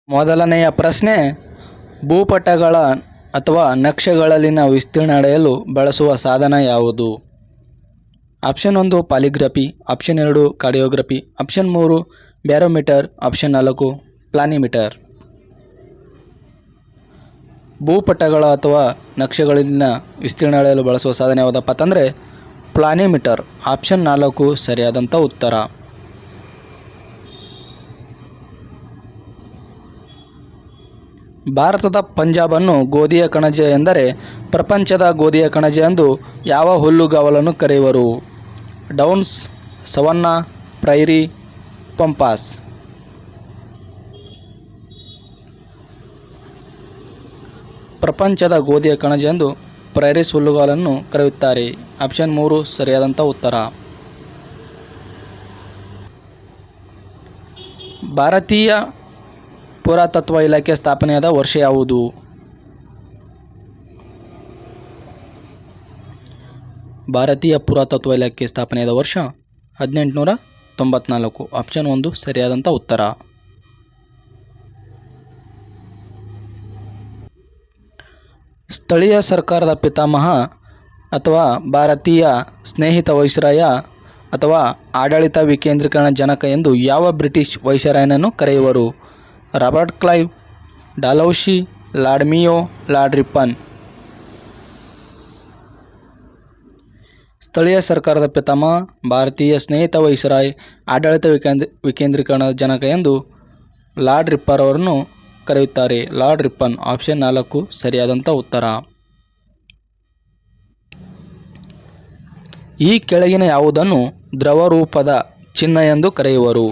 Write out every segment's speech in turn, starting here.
ಮೊದಲನೆಯ ಪ್ರಶ್ನೆ, ಭೂಪಟಗಳ ಅಥವಾ ನಕ್ಷೆಗಳಲ್ಲಿನ ವಿಸ್ತೀರ್ಣ ಅಳೆಯಲು ಬಳಸುವ ಸಾಧನ ಯಾವುದು? Option 1 polygraphy, option 2 cardiography, option 3 barometer, option 4 planimeter. ಭೂಪಟಗಳ ಅಥವಾ ನಕ್ಷೆಗಳಲ್ಲಿನ ವಿಸ್ತೀರ್ಣ ಅಳೆಯಲು ಬಳಸುವ ಸಾಧನ ಯಾವುದಪ್ಪ ಅಂತಂದರೆ ಪ್ಲಾನಿಮೀಟರ್. ಆಪ್ಷನ್ 4 ಸರಿಯಾದಂಥ ಉತ್ತರ. ಭಾರತದ ಪಂಜಾಬನ್ನು ಗೋಧಿಯ ಕಣಜ ಎಂದರೆ ಪ್ರಪಂಚದ ಗೋಧಿಯ ಕಣಜ ಎಂದು ಯಾವ ಹುಲ್ಲುಗಾವಲನ್ನು ಕರೆಯುವರು? Downs, savanna, prairie, pampas. ಪ್ರಪಂಚದ ಗೋಧಿಯ ಕಣಜ ಎಂದು ಪ್ರೈರಿಸ್ ಹುಲ್ಲುಗಾವಲನ್ನು ಕರೆಯುತ್ತಾರೆ. ಆಪ್ಷನ್ 3 ಸರಿಯಾದಂಥ ಉತ್ತರ. ಭಾರತೀಯ ಪುರಾತತ್ವ ಇಲಾಖೆ ಸ್ಥಾಪನೆಯಾದ ವರ್ಷ ಯಾವುದು? ಭಾರತೀಯ ಪುರಾತತ್ವ ಇಲಾಖೆ ಸ್ಥಾಪನೆಯಾದ ವರ್ಷ 1894. ಆಪ್ಷನ್ 1 ಸರಿಯಾದಂಥ ಉತ್ತರ. ಸ್ಥಳೀಯ ಸರ್ಕಾರದ ಪಿತಾಮಹ ಅಥವಾ ಭಾರತೀಯ ಸ್ನೇಹಿತ ವೈಸ್ರಾಯ ಅಥವಾ ಆಡಳಿತ ವಿಕೇಂದ್ರೀಕರಣ ಜನಕ ಎಂದು ಯಾವ ಬ್ರಿಟಿಷ್ ವೈಸ್ರಾಯನನ್ನು ಕರೆಯುವರು? Robert Clive, Dalhousie, lord Mayo, lord Ripon. ಸ್ಥಳೀಯ ಸರ್ಕಾರದ ಪಿತಾಮಹ, ಭಾರತೀಯ ಸ್ನೇಹಿತ ವೈಸ್ರಾಯ್, ಆಡಳಿತ ವಿಕೇಂದ್ರೀಕರಣದ ಜನಕ ಎಂದು ಲಾರ್ಡ್ ರಿಪ್ಪನ್ ಅವರನ್ನು ಕರೆಯುತ್ತಾರೆ. Lord Ripon. ಆಪ್ಷನ್ 4 ಸರಿಯಾದಂಥ ಉತ್ತರ. ಈ ಕೆಳಗಿನ ಯಾವುದನ್ನು ದ್ರವ ರೂಪದ ಚಿನ್ನ ಎಂದು ಕರೆಯುವರು?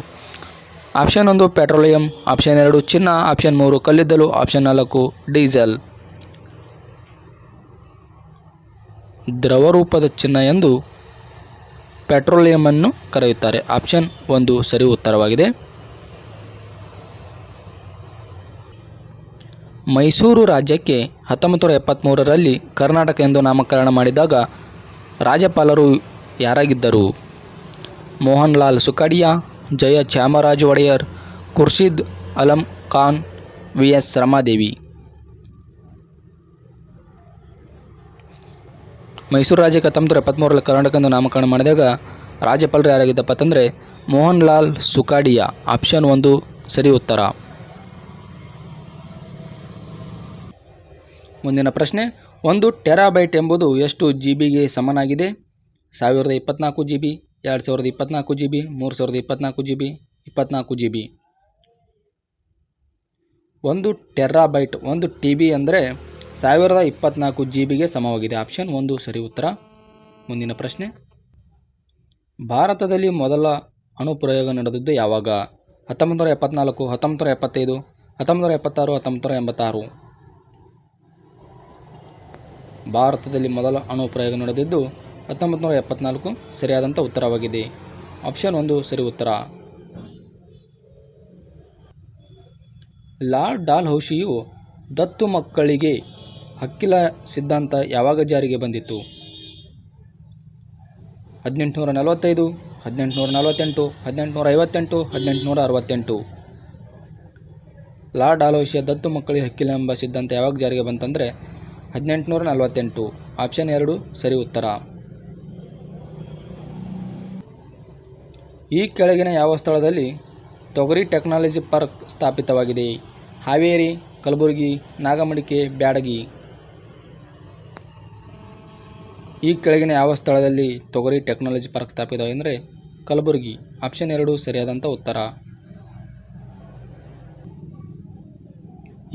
ಆಪ್ಷನ್ 1 ಪೆಟ್ರೋಲಿಯಂ, ಆಪ್ಷನ್ 2 ಚಿನ್ನ, ಆಪ್ಷನ್ 3 ಕಲ್ಲಿದ್ದಲು, ಆಪ್ಷನ್ 4 ಡೀಸೆಲ್. ದ್ರವ ರೂಪದ ಚಿನ್ನ ಎಂದು ಪೆಟ್ರೋಲಿಯಂ ಅನ್ನು ಕರೆಯುತ್ತಾರೆ. ಆಪ್ಷನ್ 1 ಸರಿ ಉತ್ತರವಾಗಿದೆ. ಮೈಸೂರು ರಾಜ್ಯಕ್ಕೆ 1973ರಲ್ಲಿ ಕರ್ನಾಟಕ ಎಂದು ನಾಮಕರಣ ಮಾಡಿದಾಗ ರಾಜ್ಯಪಾಲರು ಯಾರಾಗಿದ್ದರು? ಮೋಹನ್ ಲಾಲ್ ಸುಖಾಡಿಯಾ, ಜಯ ಚಾಮರಾಜ ಒಡೆಯರ್, ಖುರ್ಷಿದ್ ಅಲಂ ಖಾನ್, ವಿ.ಎಸ್. ರಮಾದೇವಿ. ಮೈಸೂರು ರಾಜ್ಯಕ್ಕೆ 1973ರಲ್ಲಿ ಕರ್ನಾಟಕ ಎಂದು ನಾಮಕರಣ ಮಾಡಿದಾಗ ರಾಜ್ಯಪಾಲರು ಯಾರಾಗಿದ್ದಪ್ಪ ಅಂತಂದರೆ ಮೋಹನ್ ಲಾಲ್ ಸುಖಾಡಿಯಾ. ಆಪ್ಷನ್ 1 ಸರಿ ಉತ್ತರ. ಮುಂದಿನ ಪ್ರಶ್ನೆ, 1 ಟೆರಾಬೈಟ್ ಎಂಬುದು ಎಷ್ಟು GB ಸಮನಾಗಿದೆ? 1024 GB, 2024 GB, 3024 GB, 24 GB. 1 terabyte 1 TB ಅಂದರೆ 1024 GB ಸಮವಾಗಿದೆ. ಆಪ್ಷನ್ 1 ಸರಿ ಉತ್ತರ. ಮುಂದಿನ ಪ್ರಶ್ನೆ, ಭಾರತದಲ್ಲಿ ಮೊದಲ ಅಣುಪ್ರಯೋಗ ನಡೆದದ್ದು ಯಾವಾಗ? 1974, 1975, 1976, 1986. ಭಾರತದಲ್ಲಿ ಮೊದಲ ಅಣು ಪ್ರಯೋಗ ನಡೆದಿದ್ದು 1974 ಸರಿಯಾದಂಥ ಉತ್ತರವಾಗಿದೆ. ಆಪ್ಷನ್ 1 ಸರಿ ಉತ್ತರ. ಲಾರ್ಡ್ ಡಾಲ್ಹೌಸಿಯು ದತ್ತು ಮಕ್ಕಳಿಗೆ ಹಕ್ಕಿಲ ಸಿದ್ಧಾಂತ ಯಾವಾಗ ಜಾರಿಗೆ ಬಂದಿತು? 1845, 1848, 1858, 1868. ಲಾರ್ಡ್ ಡಾಲ್ಹೌಸಿಯ ದತ್ತು ಮಕ್ಕಳಿಗೆ ಹಕ್ಕಿಲ ಎಂಬ ಸಿದ್ಧಾಂತ ಯಾವಾಗ ಜಾರಿಗೆ ಬಂತಂದರೆ 1848. ಆಪ್ಷನ್ 2 ಸರಿ ಉತ್ತರ. ಈ ಕೆಳಗಿನ ಯಾವ ಸ್ಥಳದಲ್ಲಿ ತೊಗರಿ ಟೆಕ್ನಾಲಜಿ ಪಾರ್ಕ್ ಸ್ಥಾಪಿತವಾಗಿದೆ? ಹಾವೇರಿ, ಕಲಬುರಗಿ, ನಾಗಮಡಿಕೆ, ಬ್ಯಾಡಗಿ. ಈ ಕೆಳಗಿನ ಯಾವ ಸ್ಥಳದಲ್ಲಿ ತೊಗರಿ ಟೆಕ್ನಾಲಜಿ ಪಾರ್ಕ್ ಸ್ಥಾಪಿತವಾಗಿದೆ ಅಂದರೆ ಕಲಬುರಗಿ. ಆಪ್ಷನ್ 2 ಸರಿಯಾದಂಥ ಉತ್ತರ.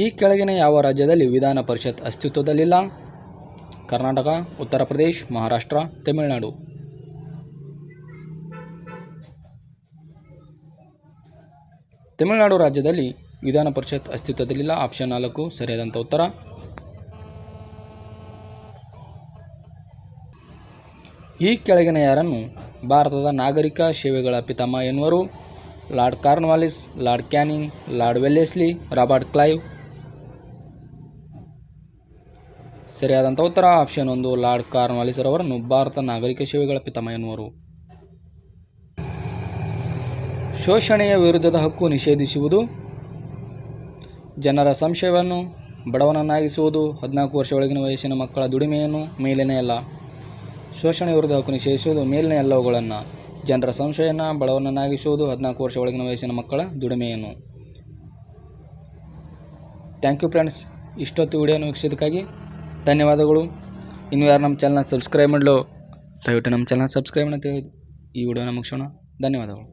ಈ ಕೆಳಗಿನ ಯಾವ ರಾಜ್ಯದಲ್ಲಿ ವಿಧಾನ ಪರಿಷತ್ ಅಸ್ತಿತ್ವದಲ್ಲಿಲ್ಲ? ಕರ್ನಾಟಕ, ಉತ್ತರ ಪ್ರದೇಶ, ಮಹಾರಾಷ್ಟ್ರ, ತಮಿಳುನಾಡು. ತಮಿಳುನಾಡು ರಾಜ್ಯದಲ್ಲಿ ವಿಧಾನ ಪರಿಷತ್ ಅಸ್ತಿತ್ವದಲ್ಲಿಲ್ಲ. ಆಪ್ಷನ್ 4 ಸರಿಯಾದಂಥ ಉತ್ತರ. ಈ ಕೆಳಗಿನ ಯಾರನ್ನು ಭಾರತದ ನಾಗರಿಕ ಸೇವೆಗಳ ಪಿತಾಮಹ ಎನ್ನುವರು? Lord Cornwallis, lord canning, lord Wellesley, Robert Clive. ಸರಿಯಾದಂಥ ಉತ್ತರ ಆಪ್ಷನ್ 1 ಲಾರ್ಡ್ ಕಾರ್ನ್ವಾಲಿಸ್ ರವರನ್ನು ಭಾರತ ನಾಗರಿಕ ಸೇವೆಗಳ ಪಿತಾಮಹ ಎನ್ನುವರು. ಶೋಷಣೆಯ ವಿರುದ್ಧದ ಹಕ್ಕು ನಿಷೇಧಿಸುವುದು? ಜನರ ಸಂಶಯವನ್ನು ಬಡವನನ್ನಾಗಿಸುವುದು, 14 ವರ್ಷ ಒಳಗಿನ ವಯಸ್ಸಿನ ಮಕ್ಕಳ ದುಡಿಮೆಯನ್ನು, ಮೇಲಿನ ಎಲ್ಲ ಶೋಷಣೆ ವಿರುದ್ಧ ಹಕ್ಕು ನಿಷೇಧಿಸುವುದು, ಮೇಲಿನ ಎಲ್ಲವುಗಳನ್ನು. ಜನರ ಸಂಶಯವನ್ನು ಬಡವನನ್ನಾಗಿಸುವುದು, 14 ವರ್ಷ ಒಳಗಿನ ವಯಸ್ಸಿನ ಮಕ್ಕಳ ದುಡಿಮೆಯನ್ನು. Thank you friends. ಇಷ್ಟೊತ್ತು ವಿಡಿಯೋನ ವೀಕ್ಷಿಸೋದಕ್ಕಾಗಿ ಧನ್ಯವಾದಗಳು. ಇನ್ನು ಯಾರು ನಮ್ಮ ಚಾನಲ್ನ ಸಬ್ಸ್ಕ್ರೈಬ್ ಮಾಡಲು ದಯವಿಟ್ಟು ನಮ್ಮ ಚಾನಲ್ ಸಬ್ಸ್ಕ್ರೈಬ್ ಅಂತ ಈ ವಿಡಿಯೋನ ಮುಗಿಸೋಣ. ಧನ್ಯವಾದಗಳು.